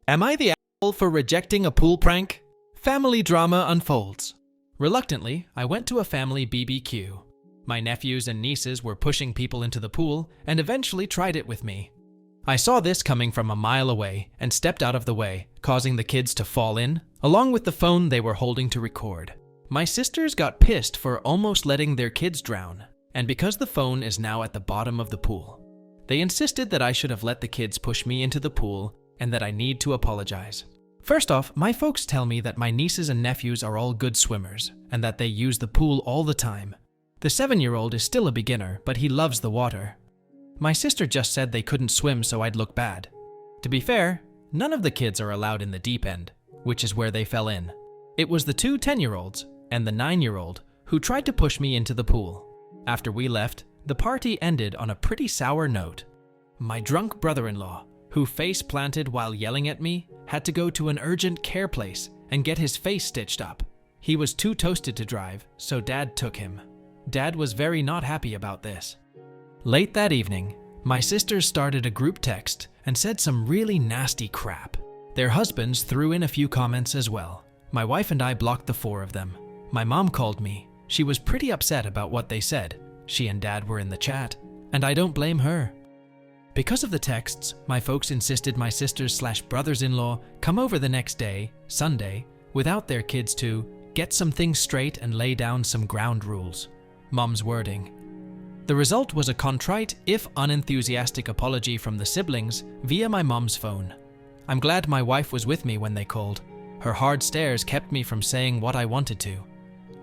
Am I the asshole for rejecting a pool prank? Family drama unfolds. Reluctantly, I went to a family BBQ. My nephews and nieces were pushing people into the pool and eventually tried it with me. I saw this coming from a mile away and stepped out of the way, causing the kids to fall in, along with the phone they were holding to record. My sisters got pissed for almost letting their kids drown, and because the phone is now at the bottom of the pool, they insisted that I should have let the kids push me into the pool and that I need to apologize. First off, my folks tell me that my nieces and nephews are all good swimmers and that they use the pool all the time. The 7-year-old is still a beginner, but he loves the water. My sister just said they couldn't swim so I'd look bad. To be fair, none of the kids are allowed in the deep end, which is where they fell in. It was the two 10-year-olds and the 9-year-old who tried to push me into the pool. After we left, the party ended on a pretty sour note. My drunk brother-in-law, who face planted while yelling at me, had to go to an urgent care place and get his face stitched up. He was too toasted to drive, so Dad took him. Dad was very not happy about this. Late that evening, my sisters started a group text and said some really nasty crap. Their husbands threw in a few comments as well. My wife and I blocked the 4 of them. My mom called me. She was pretty upset about what they said. She and Dad were in the chat, and I don't blame her. Because of the texts, my folks insisted my sisters/brothers-in-law come over the next day, Sunday, without their kids to get some things straight and lay down some ground rules. Mom's wording. The result was a contrite, if unenthusiastic apology from the siblings via my mom's phone. I'm glad my wife was with me when they called. Her hard stares kept me from saying what I wanted to.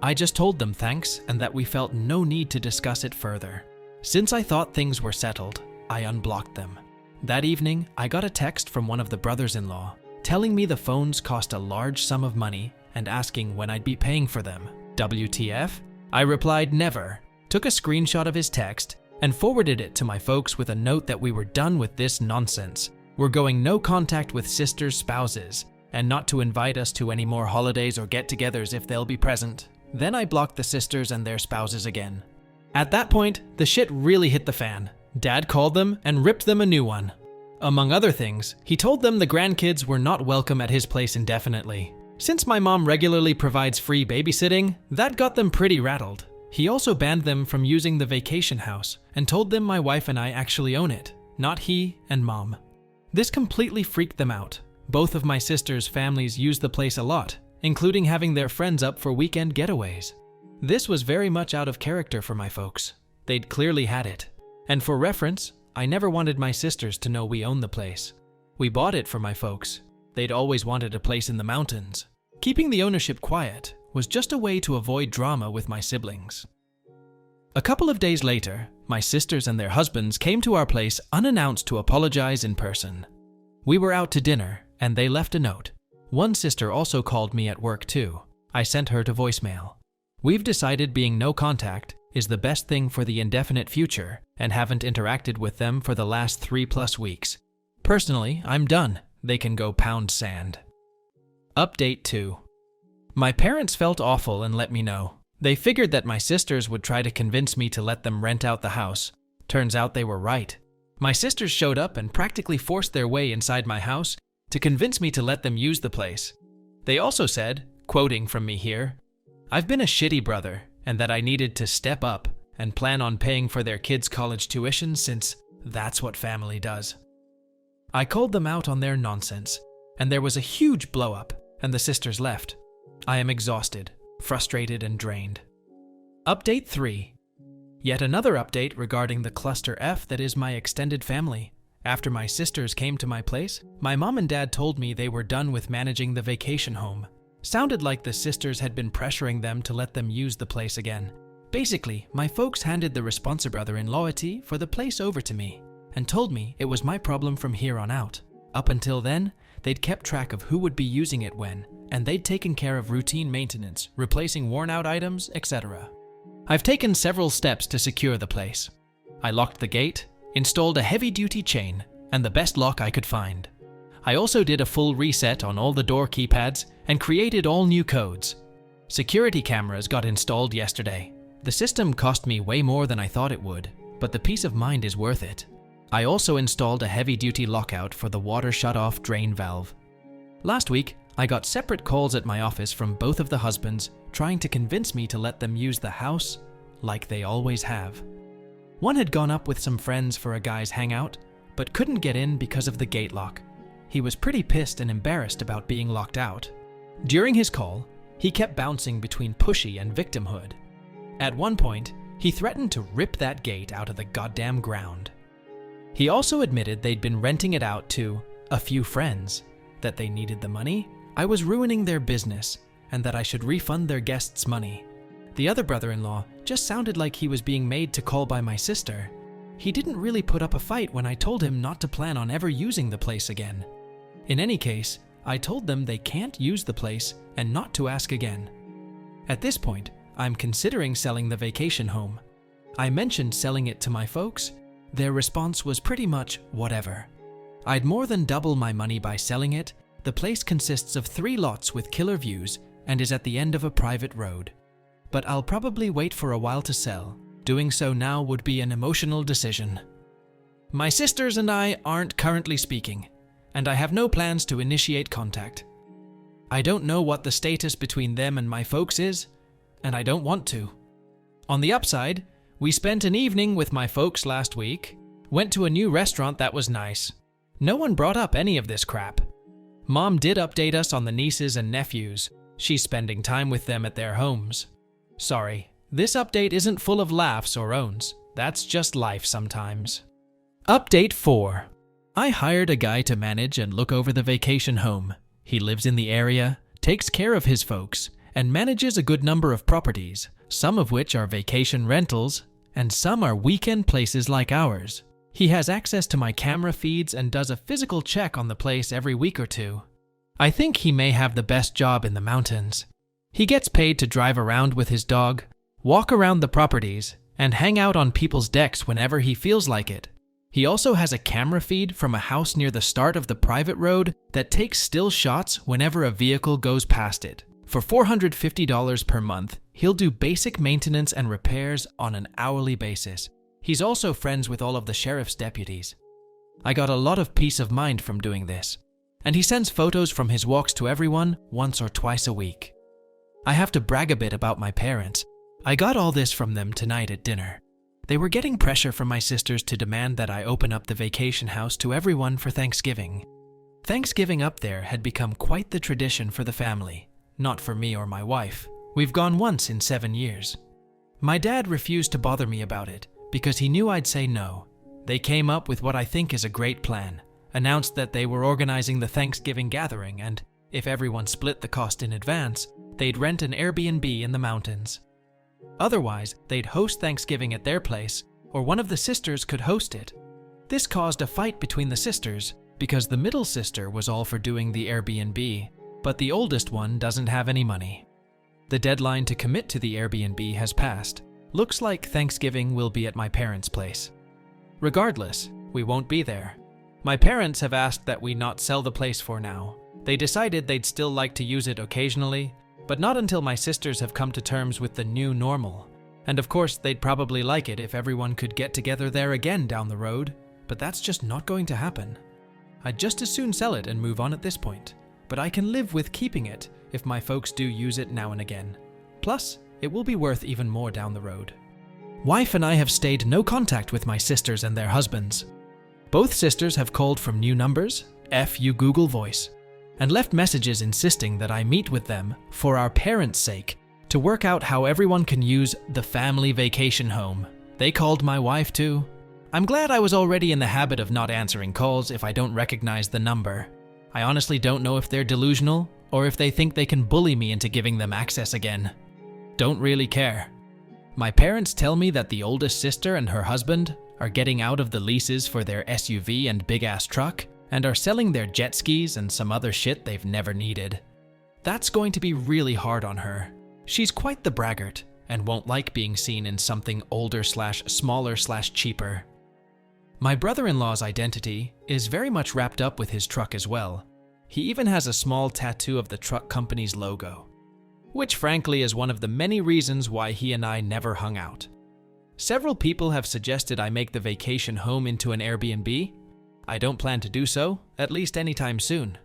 I just told them thanks and that we felt no need to discuss it further. Since I thought things were settled, I unblocked them. That evening, I got a text from one of the brothers-in-law telling me the phones cost a large sum of money and asking when I'd be paying for them. WTF? I replied never, took a screenshot of his text, and forwarded it to my folks with a note that we were done with this nonsense. We're going no contact with sisters' spouses, and not to invite us to any more holidays or get-togethers if they'll be present. Then I blocked the sisters and their spouses again. At that point, the shit really hit the fan. Dad called them and ripped them a new one. Among other things, he told them the grandkids were not welcome at his place indefinitely. Since my mom regularly provides free babysitting, that got them pretty rattled. He also banned them from using the vacation house and told them my wife and I actually own it, not he and Mom. This completely freaked them out. Both of my sisters' families use the place a lot, including having their friends up for weekend getaways. This was very much out of character for my folks. They'd clearly had it. And for reference, I never wanted my sisters to know we owned the place. We bought it for my folks. They'd always wanted a place in the mountains. Keeping the ownership quiet was just a way to avoid drama with my siblings. A couple of days later, my sisters and their husbands came to our place unannounced to apologize in person. We were out to dinner, and they left a note. One sister also called me at work too. I sent her to voicemail. We've decided being no contact is the best thing for the indefinite future and haven't interacted with them for the last 3+ weeks. Personally, I'm done. They can go pound sand. Update 2. My parents felt awful and let me know. They figured that my sisters would try to convince me to let them rent out the house. Turns out they were right. My sisters showed up and practically forced their way inside my house to convince me to let them use the place. They also said, quoting from me here, "I've been a shitty brother and that I needed to step up and plan on paying for their kids' college tuition since that's what family does." I called them out on their nonsense, and there was a huge blow-up, and the sisters left. I am exhausted, frustrated, and drained. Update 3. Yet another update regarding the cluster F that is my extended family. After my sisters came to my place, my mom and dad told me they were done with managing the vacation home. Sounded like the sisters had been pressuring them to let them use the place again. Basically, my folks handed the responsibrother-in-lawity for the place over to me and told me it was my problem from here on out. Up until then, they'd kept track of who would be using it when, and they'd taken care of routine maintenance, replacing worn-out items, etc. I've taken several steps to secure the place. I locked the gate, installed a heavy-duty chain, and the best lock I could find. I also did a full reset on all the door keypads and created all new codes. Security cameras got installed yesterday. The system cost me way more than I thought it would, but the peace of mind is worth it. I also installed a heavy-duty lockout for the water shut-off drain valve. Last week, I got separate calls at my office from both of the husbands trying to convince me to let them use the house like they always have. One had gone up with some friends for a guy's hangout, but couldn't get in because of the gate lock. He was pretty pissed and embarrassed about being locked out. During his call, he kept bouncing between pushy and victimhood. At one point, he threatened to rip that gate out of the goddamn ground. He also admitted they'd been renting it out to a few friends, that they needed the money, I was ruining their business, and that I should refund their guests' money. The other brother-in-law just sounded like he was being made to call by my sister. He didn't really put up a fight when I told him not to plan on ever using the place again. In any case, I told them they can't use the place and not to ask again. At this point, I'm considering selling the vacation home. I mentioned selling it to my folks. Their response was pretty much whatever. I'd more than double my money by selling it. The place consists of 3 lots with killer views and is at the end of a private road. But I'll probably wait for a while to sell. Doing so now would be an emotional decision. My sisters and I aren't currently speaking, and I have no plans to initiate contact. I don't know what the status between them and my folks is, and I don't want to. On the upside, we spent an evening with my folks last week, went to a new restaurant that was nice. No one brought up any of this crap. Mom did update us on the nieces and nephews. She's spending time with them at their homes. Sorry, this update isn't full of laughs or owns. That's just life sometimes. Update 4. I hired a guy to manage and look over the vacation home. He lives in the area, takes care of his folks, and manages a good number of properties, some of which are vacation rentals, and some are weekend places like ours. He has access to my camera feeds and does a physical check on the place every week or two. I think he may have the best job in the mountains. He gets paid to drive around with his dog, walk around the properties, and hang out on people's decks whenever he feels like it. He also has a camera feed from a house near the start of the private road that takes still shots whenever a vehicle goes past it. For $450 per month, he'll do basic maintenance and repairs on an hourly basis. He's also friends with all of the sheriff's deputies. I got a lot of peace of mind from doing this, and he sends photos from his walks to everyone once or twice a week. I have to brag a bit about my parents. I got all this from them tonight at dinner. They were getting pressure from my sisters to demand that I open up the vacation house to everyone for Thanksgiving. Thanksgiving up there had become quite the tradition for the family, not for me or my wife. We've gone once in 7 years. My dad refused to bother me about it because he knew I'd say no. They came up with what I think is a great plan, announced that they were organizing the Thanksgiving gathering, and if everyone split the cost in advance, they'd rent an Airbnb in the mountains. Otherwise, they'd host Thanksgiving at their place, or one of the sisters could host it. This caused a fight between the sisters because the middle sister was all for doing the Airbnb, but the oldest one doesn't have any money. The deadline to commit to the Airbnb has passed. Looks like Thanksgiving will be at my parents' place. Regardless, we won't be there. My parents have asked that we not sell the place for now. They decided they'd still like to use it occasionally, but not until my sisters have come to terms with the new normal. And of course, they'd probably like it if everyone could get together there again down the road, but that's just not going to happen. I'd just as soon sell it and move on at this point, but I can live with keeping it if my folks do use it now and again. Plus, it will be worth even more down the road. Wife and I have stayed no contact with my sisters and their husbands. Both sisters have called from new numbers, F you Google Voice, and left messages insisting that I meet with them for our parents' sake to work out how everyone can use the family vacation home. They called my wife too. I'm glad I was already in the habit of not answering calls if I don't recognize the number. I honestly don't know if they're delusional or if they think they can bully me into giving them access again. Don't really care. My parents tell me that the oldest sister and her husband are getting out of the leases for their SUV and big-ass truck and are selling their jet skis and some other shit they've never needed. That's going to be really hard on her. She's quite the braggart and won't like being seen in something older/smaller/cheaper. My brother-in-law's identity is very much wrapped up with his truck as well. He even has a small tattoo of the truck company's logo, which frankly is one of the many reasons why he and I never hung out. Several people have suggested I make the vacation home into an Airbnb. I don't plan to do so, at least anytime soon.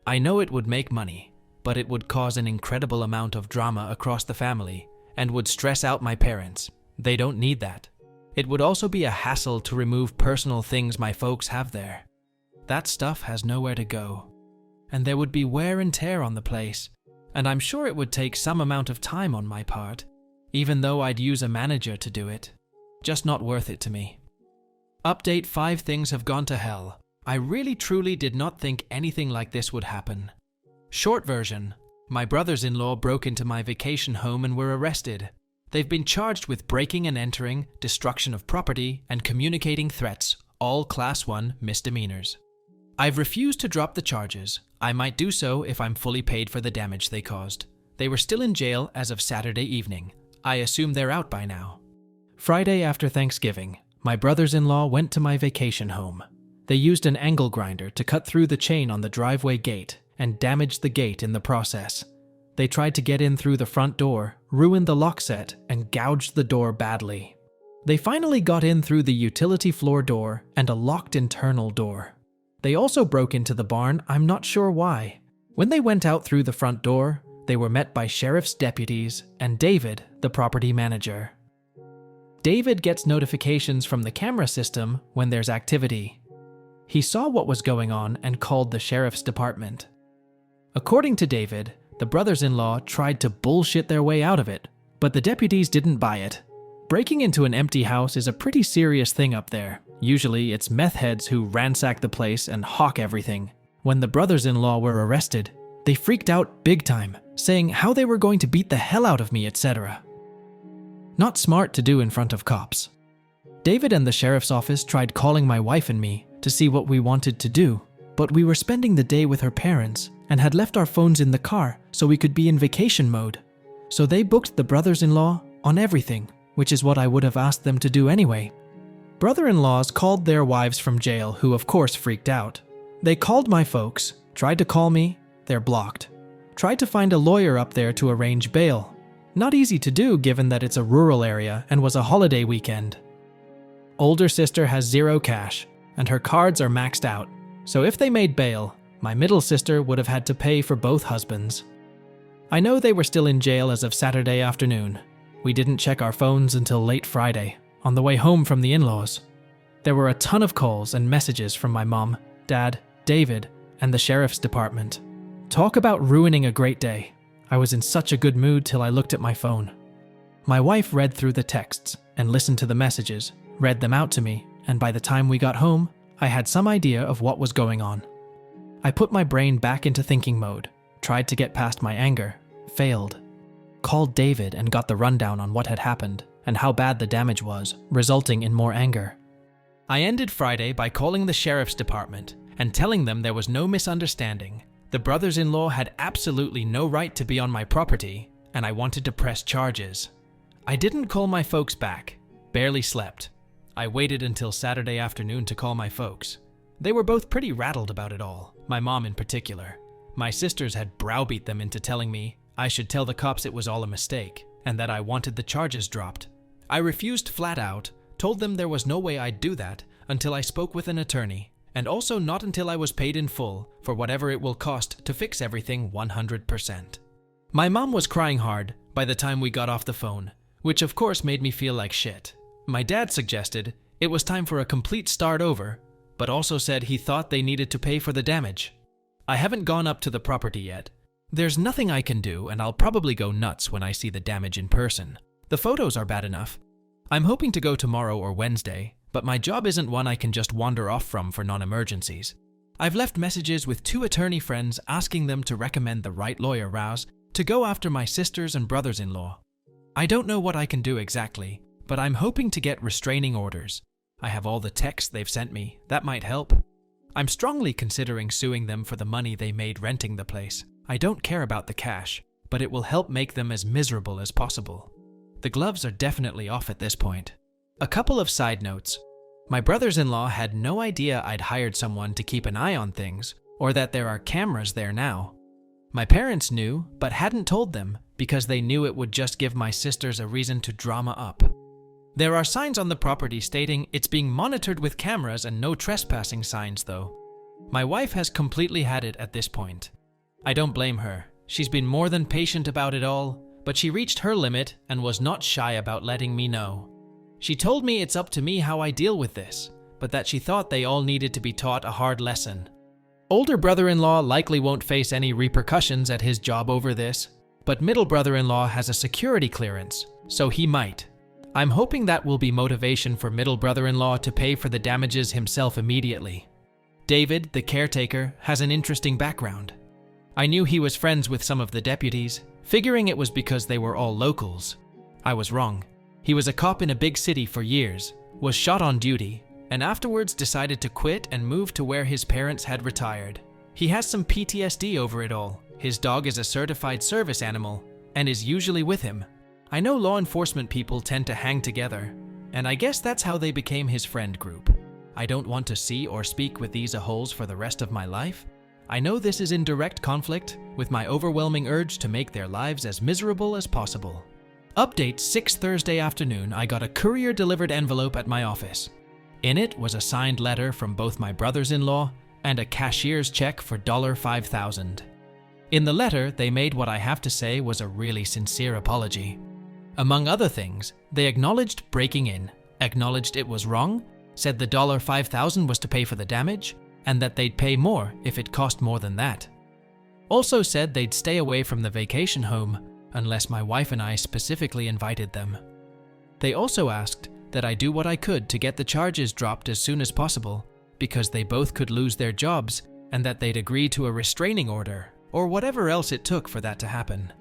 I know it would make money, but it would cause an incredible amount of drama across the family and would stress out my parents. They don't need that. It would also be a hassle to remove personal things my folks have there. That stuff has nowhere to go. And there would be wear and tear on the place, and I'm sure it would take some amount of time on my part, even though I'd use a manager to do it. Just not worth it to me. Update: 5 things have gone to hell. I really truly did not think anything like this would happen. Short version: my brothers-in-law broke into my vacation home and were arrested. They've been charged with breaking and entering, destruction of property, and communicating threats, all Class 1 misdemeanors. I've refused to drop the charges. I might do so if I'm fully paid for the damage they caused. They were still in jail as of Saturday evening. I assume they're out by now. Friday after Thanksgiving, my brothers-in-law went to my vacation home. They used an angle grinder to cut through the chain on the driveway gate and damaged the gate in the process. They tried to get in through the front door, ruined the lock set, and gouged the door badly. They finally got in through the utility floor door and a locked internal door. They also broke into the barn, I'm not sure why. When they went out through the front door, they were met by sheriff's deputies and David, the property manager. David gets notifications from the camera system when there's activity. He saw what was going on and called the sheriff's department. According to David, the brothers-in-law tried to bullshit their way out of it, but the deputies didn't buy it. Breaking into an empty house is a pretty serious thing up there. Usually, it's meth heads who ransack the place and hawk everything. When the brothers-in-law were arrested, they freaked out big time, saying how they were going to beat the hell out of me, etc. Not smart to do in front of cops. David and the sheriff's office tried calling my wife and me to see what we wanted to do, but we were spending the day with her parents and had left our phones in the car so we could be in vacation mode. So they booked the brothers-in-law on everything, which is what I would have asked them to do anyway. Brother-in-laws called their wives from jail, who of course freaked out. They called my folks, tried to call me, they're blocked. Tried to find a lawyer up there to arrange bail. Not easy to do given that it's a rural area and was a holiday weekend. Older sister has 0 cash, and her cards are maxed out, so if they made bail, my middle sister would have had to pay for both husbands. I know they were still in jail as of Saturday afternoon. We didn't check our phones until late Friday, on the way home from the in-laws. There were a ton of calls and messages from my mom, dad, David, and the sheriff's department. Talk about ruining a great day. I was in such a good mood till I looked at my phone. My wife read through the texts and listened to the messages, read them out to me, and by the time we got home, I had some idea of what was going on. I put my brain back into thinking mode, tried to get past my anger, failed. Called David and got the rundown on what had happened and how bad the damage was, resulting in more anger. I ended Friday by calling the sheriff's department and telling them there was no misunderstanding. The brothers-in-law had absolutely no right to be on my property, and I wanted to press charges. I didn't call my folks back, barely slept. I waited until Saturday afternoon to call my folks. They were both pretty rattled about it all, my mom in particular. My sisters had browbeat them into telling me I should tell the cops it was all a mistake, and that I wanted the charges dropped. I refused flat out, told them there was no way I'd do that until I spoke with an attorney, and also not until I was paid in full for whatever it will cost to fix everything 100%. My mom was crying hard by the time we got off the phone, which of course made me feel like shit. My dad suggested it was time for a complete start over, but also said he thought they needed to pay for the damage. I haven't gone up to the property yet. There's nothing I can do, and I'll probably go nuts when I see the damage in person. The photos are bad enough. I'm hoping to go tomorrow or Wednesday, but my job isn't one I can just wander off from for non-emergencies. I've left messages with 2 attorney friends asking them to recommend the right lawyer Rouse to go after my sisters and brothers-in-law. I don't know what I can do exactly, but I'm hoping to get restraining orders. I have all the texts they've sent me. That might help. I'm strongly considering suing them for the money they made renting the place. I don't care about the cash, but it will help make them as miserable as possible. The gloves are definitely off at this point. A couple of side notes. My brothers-in-law had no idea I'd hired someone to keep an eye on things, or that there are cameras there now. My parents knew, but hadn't told them, because they knew it would just give my sisters a reason to drama up. There are signs on the property stating it's being monitored with cameras and no trespassing signs though. My wife has completely had it at this point. I don't blame her. She's been more than patient about it all, but she reached her limit and was not shy about letting me know. She told me it's up to me how I deal with this, but that she thought they all needed to be taught a hard lesson. Older brother-in-law likely won't face any repercussions at his job over this, but middle brother-in-law has a security clearance, so he might. I'm hoping that will be motivation for middle brother-in-law to pay for the damages himself immediately. David, the caretaker, has an interesting background. I knew he was friends with some of the deputies, figuring it was because they were all locals. I was wrong. He was a cop in a big city for years, was shot on duty, and afterwards decided to quit and move to where his parents had retired. He has some PTSD over it all. His dog is a certified service animal and is usually with him. I know law enforcement people tend to hang together, and I guess that's how they became his friend group. I don't want to see or speak with these a-holes for the rest of my life. I know this is in direct conflict with my overwhelming urge to make their lives as miserable as possible. Update 6 Thursday afternoon, I got a courier-delivered envelope at my office. In it was a signed letter from both my brothers-in-law and a cashier's check for $5,000. In the letter, they made what I have to say was a really sincere apology. Among other things, they acknowledged breaking in, acknowledged it was wrong, said the $5,000 was to pay for the damage, and that they'd pay more if it cost more than that. Also said they'd stay away from the vacation home unless my wife and I specifically invited them. They also asked that I do what I could to get the charges dropped as soon as possible because they both could lose their jobs and that they'd agree to a restraining order or whatever else it took for that to happen.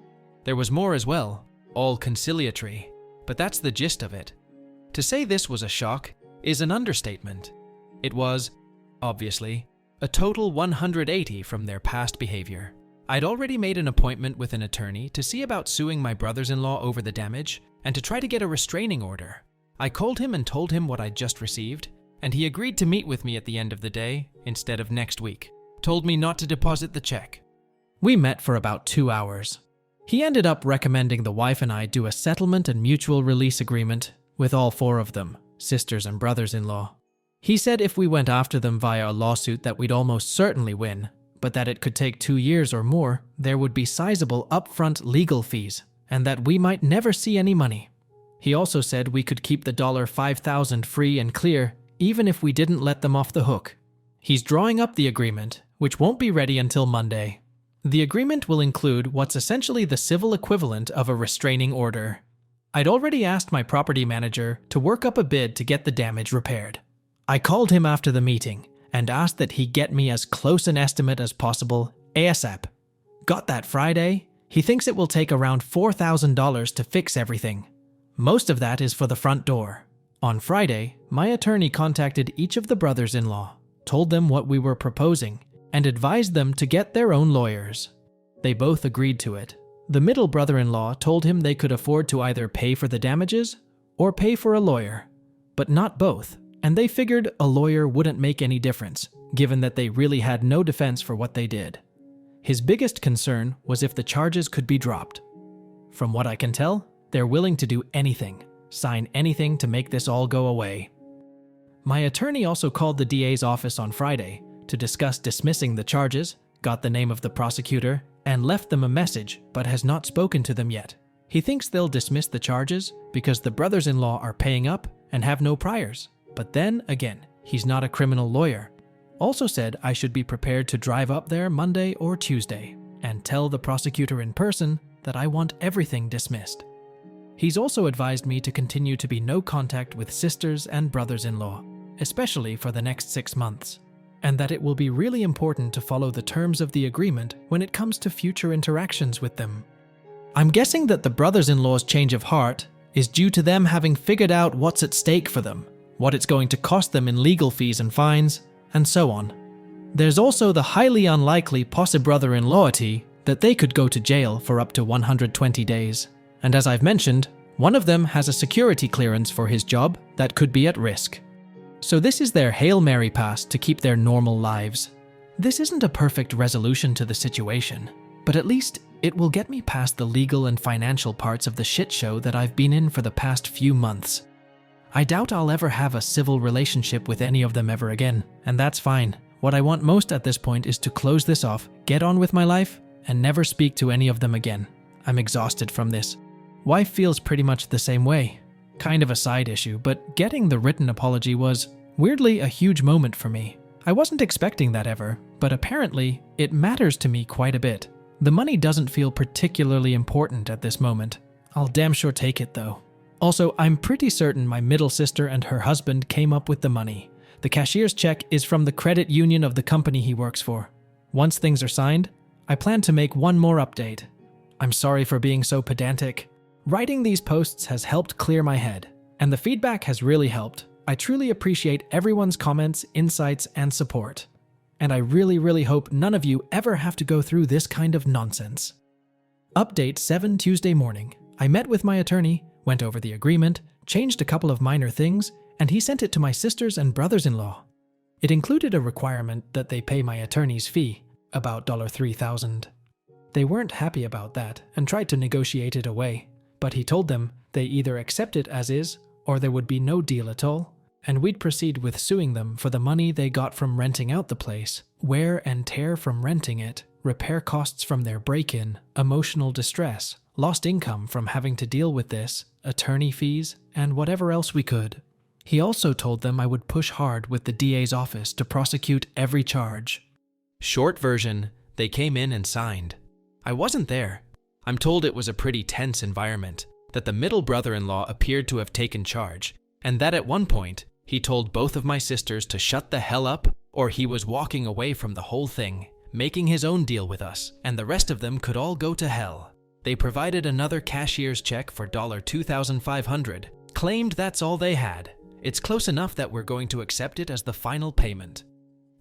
There was more as well, all conciliatory, but that's the gist of it. To say this was a shock is an understatement. It was, obviously, a total 180 from their past behavior. I'd already made an appointment with an attorney to see about suing my brothers-in-law over the damage and to try to get a restraining order. I called him and told him what I'd just received, and he agreed to meet with me at the end of the day instead of next week. Told me not to deposit the check. We met for about 2 hours. He ended up recommending the wife and I do a settlement and mutual release agreement with all 4 of them, sisters and brothers-in-law. He said if we went after them via a lawsuit that we'd almost certainly win, but that it could take 2 years or more, there would be sizable upfront legal fees, and that we might never see any money. He also said we could keep the $5,000 free and clear, even if we didn't let them off the hook. He's drawing up the agreement, which won't be ready until Monday. The agreement will include what's essentially the civil equivalent of a restraining order. I'd already asked my property manager to work up a bid to get the damage repaired. I called him after the meeting and asked that he get me as close an estimate as possible ASAP. Got that Friday. He thinks it will take around $4,000 to fix everything. Most of that is for the front door. On Friday, my attorney contacted each of the brothers-in-law, told them what we were proposing, and advised them to get their own lawyers. They both agreed to it. The middle brother-in-law told him they could afford to either pay for the damages or pay for a lawyer, but not both, and they figured a lawyer wouldn't make any difference, given that they really had no defense for what they did. His biggest concern was if the charges could be dropped. From what I can tell, they're willing to do anything, sign anything to make this all go away. My attorney also called the DA's office on Friday to discuss dismissing the charges, got the name of the prosecutor, and left them a message, but has not spoken to them yet. He thinks they'll dismiss the charges because the brothers-in-law are paying up and have no priors. But then, again, he's not a criminal lawyer. Also said I should be prepared to drive up there Monday or Tuesday and tell the prosecutor in person that I want everything dismissed. He's also advised me to continue to be no contact with sisters and brothers-in-law, especially for the next 6 months, and that it will be really important to follow the terms of the agreement when it comes to future interactions with them. I'm guessing that the brothers-in-law's change of heart is due to them having figured out what's at stake for them, what it's going to cost them in legal fees and fines, and so on. There's also the highly unlikely possi-brother-in-lawity that they could go to jail for up to 120 days. And as I've mentioned, one of them has a security clearance for his job that could be at risk. So this is their Hail Mary pass to keep their normal lives. This isn't a perfect resolution to the situation, but at least it will get me past the legal and financial parts of the shit show that I've been in for the past few months. I doubt I'll ever have a civil relationship with any of them ever again, and that's fine. What I want most at this point is to close this off, get on with my life, and never speak to any of them again. I'm exhausted from this. Wife feels pretty much the same way. Kind of a side issue, but getting the written apology was, weirdly, a huge moment for me. I wasn't expecting that ever, but apparently, it matters to me quite a bit. The money doesn't feel particularly important at this moment. I'll damn sure take it though. Also, I'm pretty certain my middle sister and her husband came up with the money. The cashier's check is from the credit union of the company he works for. Once things are signed, I plan to make one more update. I'm sorry for being so pedantic. Writing these posts has helped clear my head, and the feedback has really helped. I truly appreciate everyone's comments, insights, and support. And I really hope none of you ever have to go through this kind of nonsense. Update 7 Tuesday morning. I met with my attorney, went over the agreement, changed a couple of minor things, and he sent it to my sisters and brothers-in-law. It included a requirement that they pay my attorney's fee, about $3,000. They weren't happy about that and tried to negotiate it away, but he told them they either accept it as is or there would be no deal at all, and we'd proceed with suing them for the money they got from renting out the place, wear and tear from renting it, repair costs from their break-in, emotional distress, lost income from having to deal with this, attorney fees, and whatever else we could. He also told them I would push hard with the DA's office to prosecute every charge. Short version, they came in and signed. I wasn't there. I'm told it was a pretty tense environment, that the middle brother-in-law appeared to have taken charge, and that at one point, he told both of my sisters to shut the hell up, or he was walking away from the whole thing, making his own deal with us, and the rest of them could all go to hell. They provided another cashier's check for $2,500, claimed that's all they had. It's close enough that we're going to accept it as the final payment.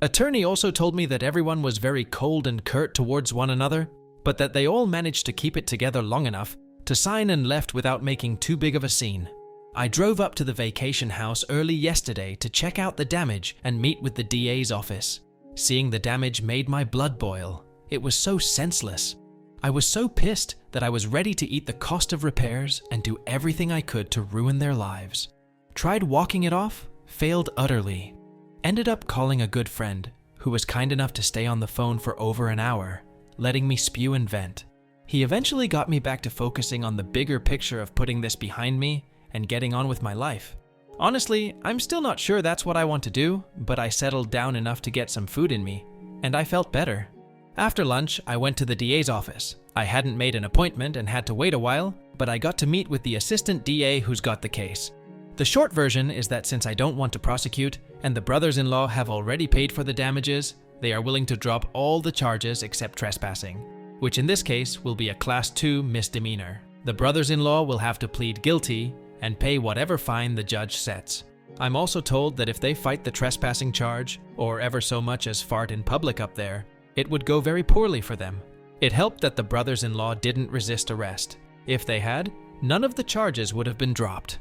Attorney also told me that everyone was very cold and curt towards one another, but that they all managed to keep it together long enough to sign and left without making too big of a scene. I drove up to the vacation house early yesterday to check out the damage and meet with the DA's office. Seeing the damage made my blood boil. It was so senseless. I was so pissed that I was ready to eat the cost of repairs and do everything I could to ruin their lives. Tried walking it off, failed utterly. Ended up calling a good friend, who was kind enough to stay on the phone for over an hour, letting me spew and vent. He eventually got me back to focusing on the bigger picture of putting this behind me and getting on with my life. Honestly, I'm still not sure that's what I want to do, but I settled down enough to get some food in me, and I felt better. After lunch, I went to the DA's office. I hadn't made an appointment and had to wait a while, but I got to meet with the assistant DA who's got the case. The short version is that since I don't want to prosecute, and the brothers-in-law have already paid for the damages, they are willing to drop all the charges except trespassing, which in this case will be a Class 2 misdemeanor. The brothers-in-law will have to plead guilty and pay whatever fine the judge sets. I'm also told that if they fight the trespassing charge, or ever so much as fart in public up there, it would go very poorly for them. It helped that the brothers-in-law didn't resist arrest. If they had, none of the charges would have been dropped.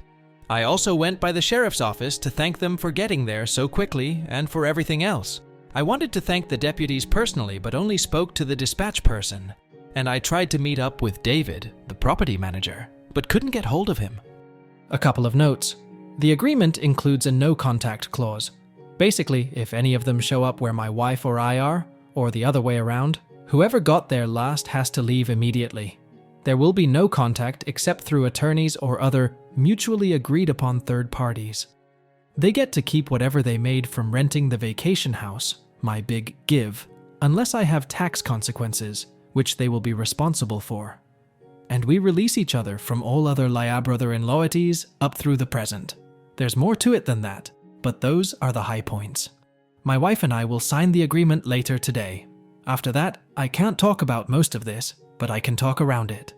I also went by the sheriff's office to thank them for getting there so quickly and for everything else. I wanted to thank the deputies personally, but only spoke to the dispatch person. And I tried to meet up with David, the property manager, but couldn't get hold of him. A couple of notes. The agreement includes a no-contact clause. Basically, if any of them show up where my wife or I are, or the other way around, whoever got there last has to leave immediately. There will be no contact except through attorneys or other mutually agreed upon third parties. They get to keep whatever they made from renting the vacation house, my big give, unless I have tax consequences, which they will be responsible for. And we release each other from all other brother-in-lawities up through the present. There's more to it than that, but those are the high points. My wife and I will sign the agreement later today. After that, I can't talk about most of this, but I can talk around it.